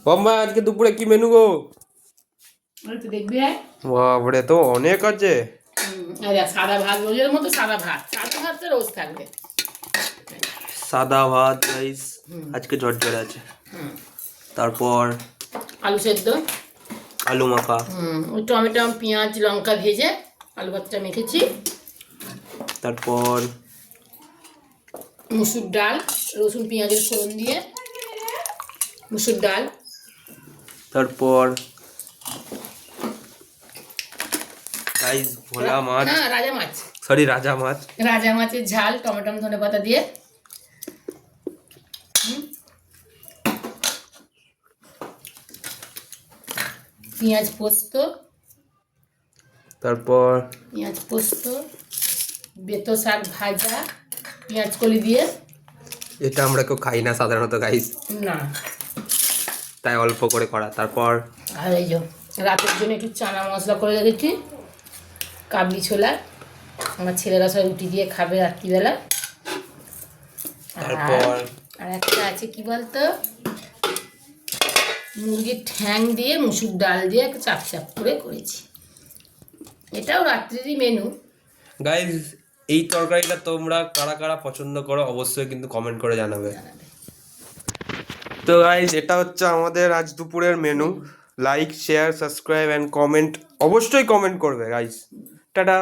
বম্মা আজকে দুপুরে কি মেনু গো? তো দেখবি বাবারে, তো অনেক আছে। সাদা ভাত, রোজের মতো সাদা ভাত, সাদা ভাত তো রোজ থাকবে। সাদা ভাত রাইস আজকে ঝরঝরে আছে। তারপর আলু সেদ্ধ, আলু মাখা, ওই টমেটো পেঁয়াজ লঙ্কা ভেজে আলু ভাতটা মেখেছি। তারপর মুসুর ডাল, রসুন পেঁয়াজের ফোড়ন দিয়ে মুসুর ডাল। তারপর রাইস, ভোলা মাছ, না রাজা মাছ, সরি রাজা মাছ, রাজা মাছের ঝাল টমেটো ধনে পাতা দিয়ে। পেঁয়াজ পোস্ত, তারপর পেঁয়াজ পোস্ত, বেতো শাক ভাজা পেঁয়াজ কলি দিয়ে। এটা আমরা কেউ খাই না সাধারণত গাইস, না, তাই অল্প করে করা। তারপর আর এই যে রাতের জন্য একটু চানা মশলা করে রেখেছি, কাবলি ছোলা। আমার ছেলেরা সব রুটি দিয়ে খাবে রাত্রিবেলা। তারপর আর একটা আছে কি বলতো, মুরগির ঠ্যাং দিয়ে মুসুর ডাল দিয়ে একটা চাপ চাপ করে করেছি। এটাও রাত্রিরই মেনু। গাইস, এই তরকারিটা তোমরা কারা কারা পছন্দ করো অবশ্যই কিন্তু কমেন্ট করে জানাবে। তো গাইস, এটা হচ্ছে আমাদের আজ দুপুরের menu. Like, share, subscribe and comment, অবশ্যই কমেন্ট করবে গাইস। টাটা।